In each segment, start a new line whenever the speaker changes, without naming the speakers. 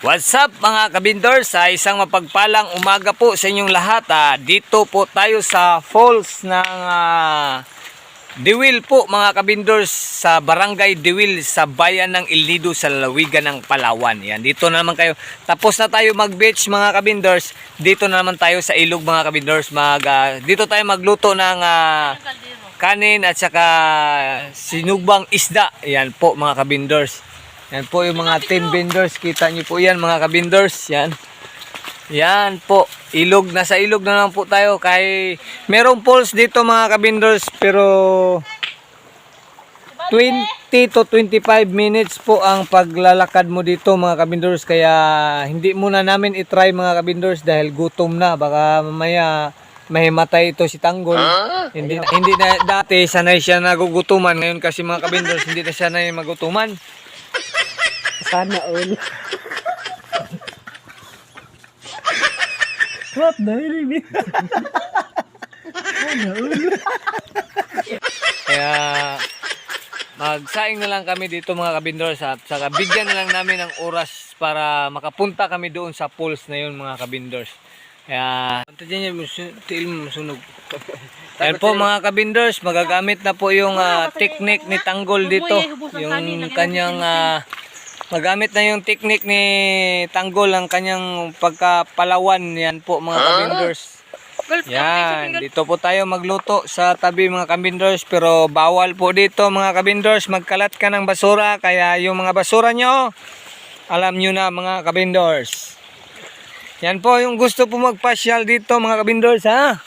What's up mga kabindors? Sa isang mapagpalang umaga po sa inyong lahat. Dito po tayo sa falls ng Diwil po mga kabindors, sa barangay Diwil sa bayan ng El Nido sa lalawigan ng Palawan. Yan, dito na naman kayo. Tapos na tayo mag-beach mga kabindors. Dito na naman tayo sa ilog mga kabindors. Dito tayo magluto ng kanin at saka sinugbang isda. Yan po mga kabindors. Yan po yung mga team vendors. Kita nyo po yan mga kabindors. Yan. Yan po. Ilog. Nasa ilog na lang po tayo. Kaya merong falls dito mga kabindors. Pero 20 to 25 minutes po ang paglalakad mo dito mga kabindors. Kaya hindi muna namin itry mga kabindors dahil gutom na. Baka mamaya mahimatay ito si Tanggol. Hindi na dati sanay siya nagugutuman. Ngayon kasi mga kabindors hindi na siya sanay magutuman.
Sana all. What the hell? Sana all.
Kaya magsaing na lang kami dito mga kabindors at saka bigyan na lang namin ng oras para makapunta kami doon sa falls na yun mga kabindors. Kaya tadyan niya tiil mo masunog. Ayan po mga kabindors, magagamit na po yung technique ni Tanggol dito. Yung kanyang magamit na yung technique ni Tanggol, ang kanyang pagkapalawan. Yan po mga kabindors. Yan, dito po tayo magluto sa tabi mga kabindors. Pero bawal po dito mga kabindors magkalat ka ng basura. Kaya yung mga basura nyo, alam nyo na mga kabindors. Yan po yung gusto po magpasyal dito mga kabindors ha.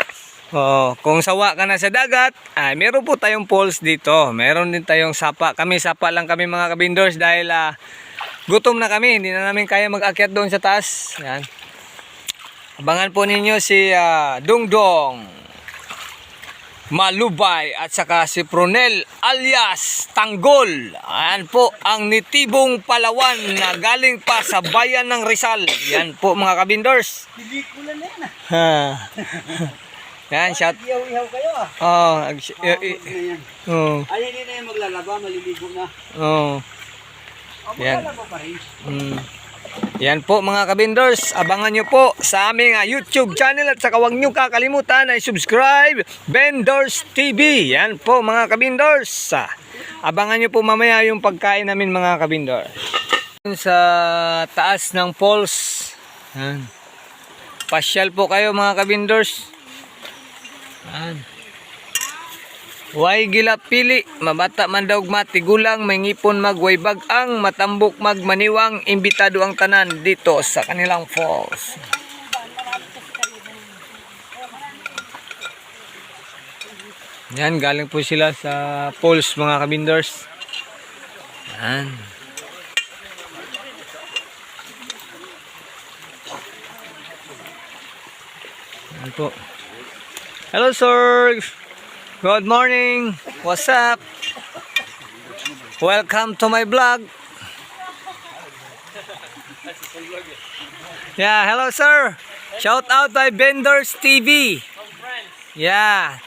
Kung sawa ka na sa dagat, meron po tayong falls dito. Meron din tayong sapa. Kami sapa lang kami mga kabindors dahil gutom na kami. Hindi na namin kaya mag-akyat doon sa taas. Yan. Abangan po ninyo si Dungdong Malubay at saka si Pronel alias Tanggol. Ayan po ang nitibong Palawan na galing pa sa bayan ng Rizal. Yan po mga kabindors.
Hindi ko lang yan
Yan, shout.
Ihaw-ihaw kayo
Ay,
hindi na yung maglalaba, maliligo na.
Yan.
Maglalaba pa rin.
Yan po mga kabindors. Abangan nyo po sa aming YouTube channel at saka huwag nyo kakalimutan ay subscribe Vendors TV. Yan po mga kabindors. Abangan nyo po mamaya yung pagkain namin mga kabindors. Sa taas ng falls. Yan. Pasyal po kayo mga kabindors. Way gilapili, mabata man daw matigulang, may ngipon magway bagang, matambok magmaniwang, imbitado ang tanan dito sa kanilang falls. Yan, galing po sila sa falls mga kabindors. Yan. Yan po. Hello sir, good morning, what's up? Welcome to my vlog. Yeah, hello sir, shout out by Vendors TV. Yeah,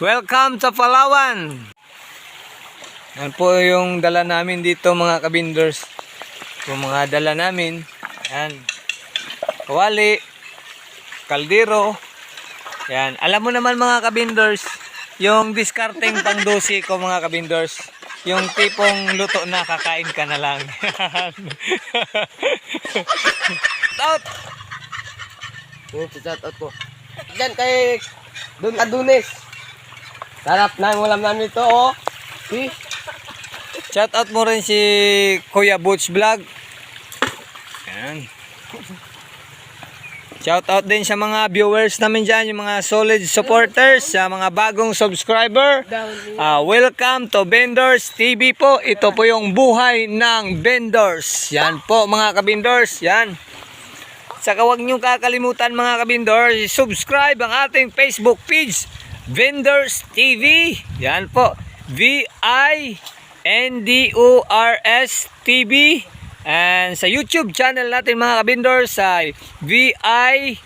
welcome to Palawan. Yan po yung dala namin dito mga kabindors. Yung mga dala namin, yan, kawali, kaldero. Yan, alam mo naman mga kabindors, yung discarding pang dosi ko mga kabindors, yung tipong luto na kakain ka na lang. Out!
Shout out po. Diyan kay Don Adunes. Sarap na yung ulam namin ito See?
Shout out mo rin si Kuya Butch Vlog. Yan. Shout out din sa mga viewers namin dyan, yung mga solid supporters, sa mga bagong subscriber. Welcome to Vendors TV po. Ito po yung buhay ng vendors. Yan po mga kabindors. Yan. Saka huwag nyo kakalimutan mga kabindors, subscribe ang ating Facebook page, Vendors TV. Yan po. VINDORS TV. And sa YouTube channel natin mga kabindors ay VINDORS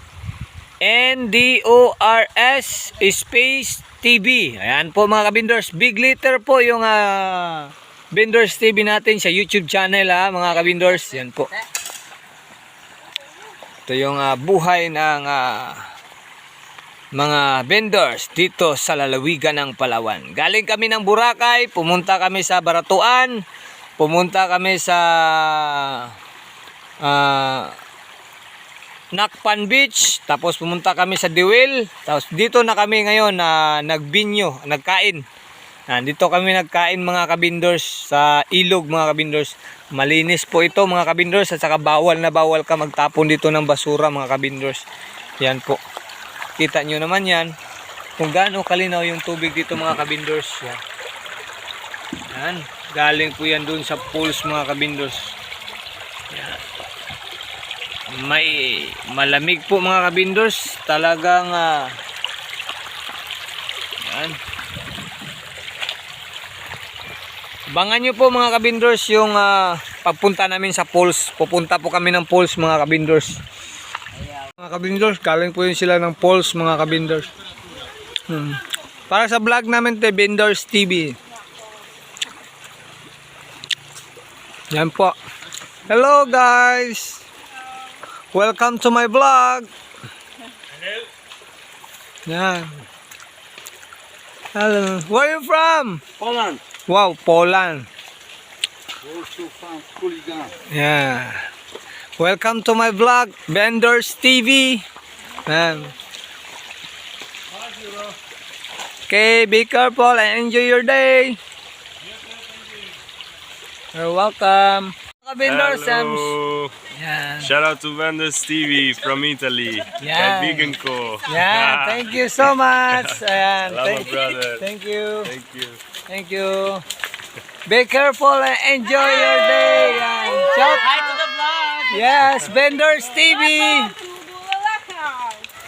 space TV. Ayan po mga kabindors, big letter po yung Vendors TV natin sa YouTube channel mga kabindors. Yan po. Ito yung buhay ng mga vendors dito sa lalawigan ng Palawan. Galing kami ng Boracay, pumunta kami sa Baratuan, pumunta kami sa Nakpan Beach, tapos pumunta kami sa Dewel, tapos dito na kami ngayon na nagkain. Dito kami nagkain mga kabindors sa ilog mga kabindors. Malinis po ito mga kabindors at saka bawal na bawal ka magtapon dito ng basura mga kabindors. Yan po. Kita nyo naman yan kung gaano kalinaw yung tubig dito mga kabindors. Yan. Yan. Galing po yan dun sa pools mga kabindors. Yan. May malamig po mga kabindors. Talagang yan. Abangan nyo po mga kabindors yung pagpunta namin sa pools. Pupunta po kami ng pools mga kabindors. Mga kabindors, galing po yun sila ng pools mga kabindors. Para sa vlog namin te Vendors TV. Yan po. Hello guys. Welcome to my vlog. Hello. Yan. Hello. Where are you from?
Poland.
Wow, Poland.
Also from Kuligan.
Yeah. Welcome to my vlog, Vendors TV. Yan. Okay, be careful and enjoy your day. You're welcome. Vendors,
Hello.
yan.
Shout out to Vendors TV from Italy.
Yeah.
Kaibigan ko.
Yan, thank you so much. Ayan,
Salamat, brother.
Thank you.
Thank you.
Thank you. Be careful and enjoy your day. Yan. Shout
Hi to the vlog!
Yes, Vendors TV.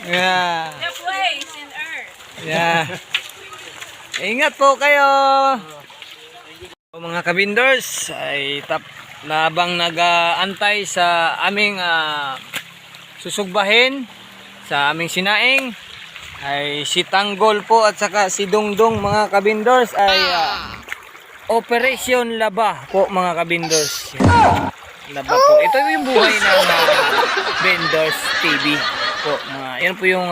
Yeah.
The place in Earth.
Yeah. Ingat po kayo. Mga kabindors ay habang nag-aantay sa aming susugbahin sa aming sinaing ay si Tanggol po at saka si Dungdong mga kabindors ay Operation Laba po mga kabindors. Laba po. Ito yung buhay ng Vendors TV po. Yan po yung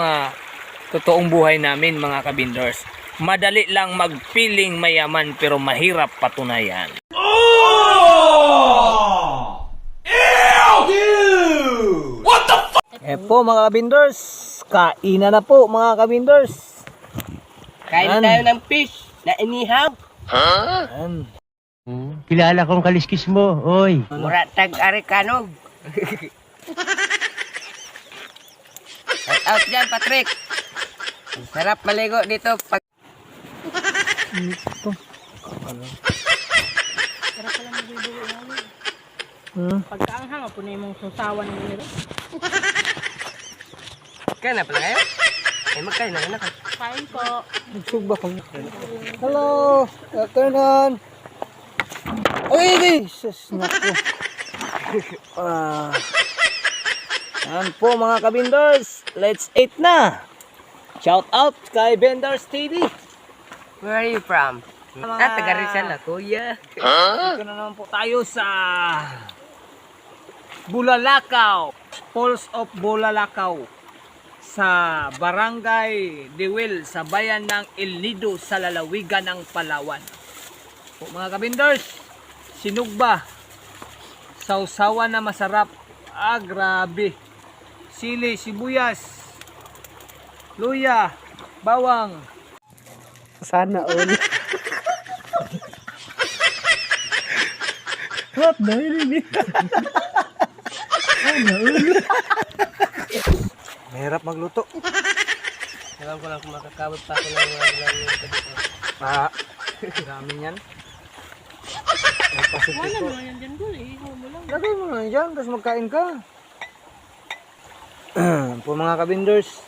totoong buhay namin mga kabindors. Madali lang magpiling mayaman pero mahirap patunayan. Po mga kabindors, kainan na po mga kabindors.
Kain
Yan.
tayo ng fish na inihaw.
Yan.
Kilala kong kaliskis mo, oy.
Mura tag-arikanog. Shout out dyan, Patrick. Ang sarap maligo dito.
Pagkaanghang, po na yung susawan ng nila.
Kaya na pala kayo? Ay, magkain na ka.
Kain po.
Nagsugba ko. Hello, afternoon. Ay, Jesus, naku. Yan po mga kabindors, let's eat na. Shout out kay Vendors TV.
Where are you from? Taga Rizal na, kuya.
Dito na naman po tayo sa Bulalakaw, Falls of Bulalakaw sa Barangay Dewel sa bayan ng El Nido sa lalawigan ng Palawan. Po mga kabindors, sinugba, sausawan na masarap. Grabe. Sili, sibuyas, luya, bawang.
Sana all. What na yun?
Mahirap magluto.
Alam ko lang kung makakabot pa ako ng
Dami yan.
Wala naman yan dyan doon eh. Ihaw mo lang.
Lagay mo lang dyan, tapos magkain ka. Po mga kabinders.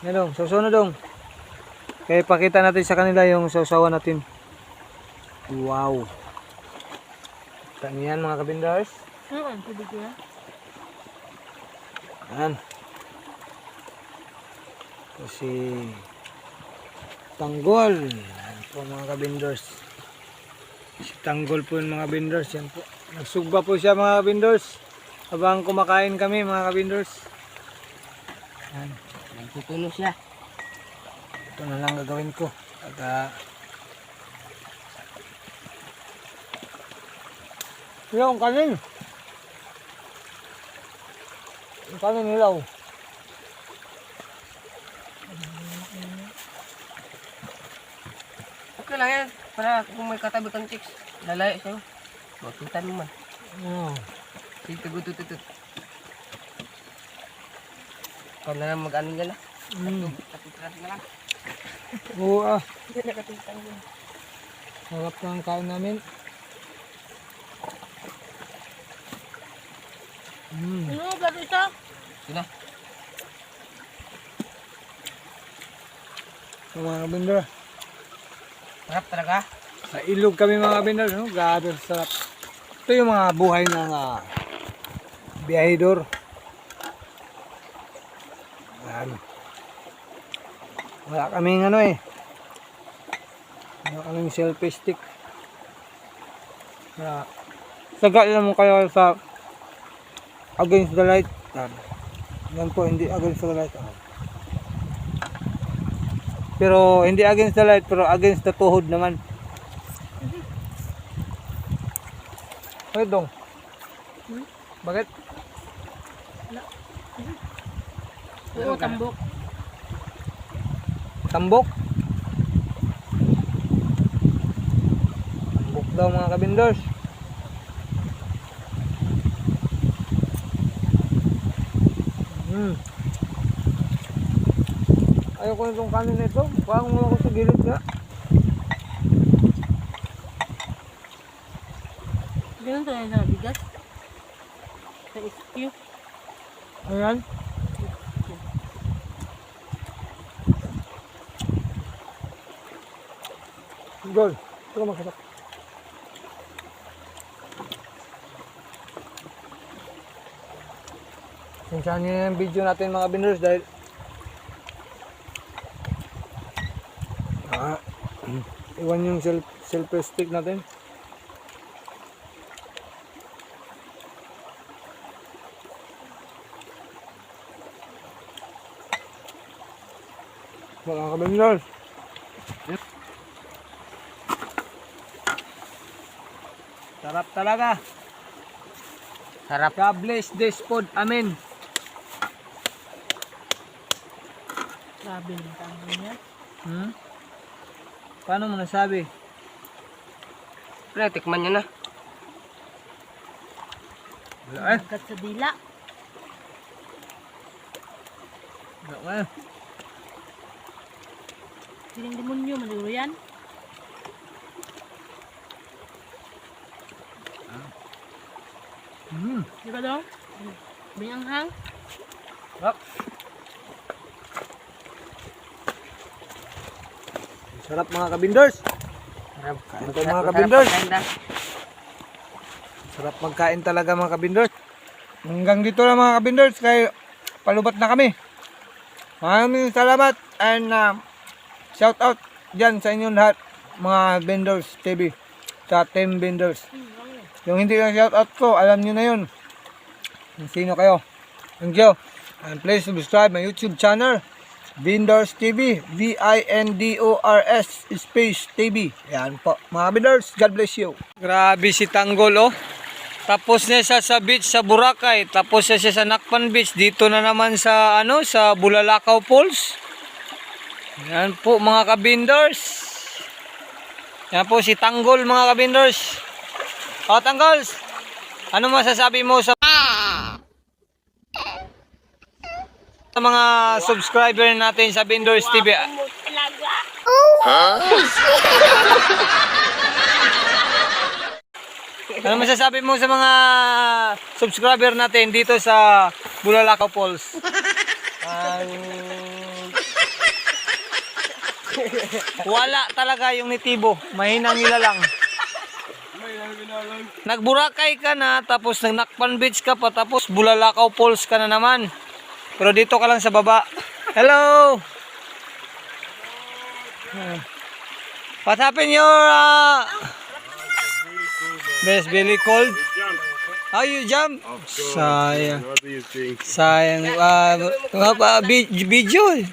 Yan dong, sausaw na dong. Kaya pakita natin sa kanila yung sausawan natin. Wow. Kita niyan mga kabinders.
Ano, tubig ko yan?
Yan. Kasi Tanggol. Yan po mga kabinders. Si Tanggol po yung mga kabinders. Yan po. Nagsugba po siya mga kabinders. Habang kumakain kami mga kabindors. Yan.
Nagtutulo siya.
Ito na lang gagawin ko. At yung kanin. Yung kanin nilaw.
Okay lang yan. Para kung may katabi kang chicks, lalayo sa'yo. Makita mo man. Sige, tutututut. Ikaw na lang mag-ano nila. Katitrat na lang.
Oo ah. Sarap ng kain namin.
Ano, bago ito?
Sino?
So, mga kabindor.
Sarap talaga.
Sa ilog kami mga kabindor. No? Grabe sarap. Ito yung mga buhay ng biyahidor. Yan. Wala kaming ano eh. Wala kaming selfie stick. Saga lang mo kayo sa against the light. Yan po, hindi against the light. Pero hindi against the light, pero against the tuhod naman. Bakit dong? Bakit?
Oo, tambok.
Tambok? Tambok daw mga kabindors. Ayoko na itong kanin na ito. Parang mo ako sa gilid nga.
Ganun tayo sa bigas. Sa SQ.
Ayan. Gol. Ito ka magkasak. Sensyahan nyo na yung video natin mga binders dahil iwan yung selfie stick natin. Mga kabinders. Sarap talaga.
Sarap.
God bless this food. Amen.
Grabe yung tango niya.
Paano mo nasabi?
Pre, tikman nyo na.
Wala eh.
Agad sa dila.
Wala eh.
Siling demonyo, maluro yan. Di ba dong? Binanghang.
Sarap. Sarap mga kabinders.
Sarap.
Kain tayo mga kabinders.
Sarap.
Sarap magkain talaga mga kabinders. Hanggang dito lang mga kabinders. Kaya palubat na kami. Maraming salamat. And shout out dyan sa inyong lahat. Mga vendors TV. Sa team vendors. Yung hindi na shout out ko, alam nyo na yun. Kung sino kayo. Thank you. And please subscribe my YouTube channel. Vendors TV. VINDORS space TV. Yan po. Mga vendors, God bless you. Grabe si Tanggol oh. Tapos na siya sa beach sa Boracay. Tapos na siya sa Nakpan Beach. Dito na naman sa sa Bulalakaw Falls. Yan po mga kabindors. Yan po si Tanggol mga kabindors. O Tanggols, ano masasabi mo sa mga subscriber natin sa Vendors TV? Ano masasabi mo sa mga subscriber natin dito sa Bulalakaw Falls? Wala talaga yung nitibo, mahinang nila lang. Nagburakay ka na, tapos Nakpan Beach ka pa, tapos Bulalakaw Falls ka na naman. Pero dito ka lang sa baba. Hello! What happened your... It's really cold. How you jump? Sayang.
What do you think?
Sayang. Video.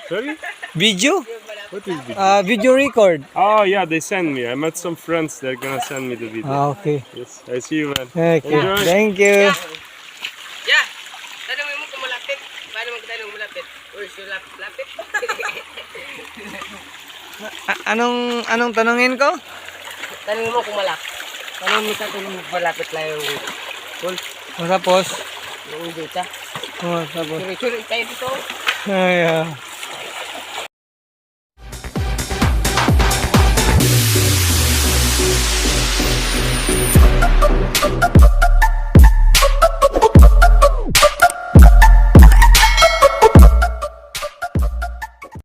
Sorry?
Video.
What is it?
Video record.
Oh yeah, they send me. I met some friends. They're gonna send me the video.
Okay.
Yes, I see you, man.
Okay.
Enjoy.
Thank you.
Yeah. Tanongin mo kung malapit. Paano magtanong malapit? Uy, so lapit.
Anong tanungin ko?
Tanongin mo kung malapit. Tanongin mo sa kung malapit lang yung pool.
Tapos.
Yung data.
Tapos.
Suri-suri tayo dito.
Ay, ah.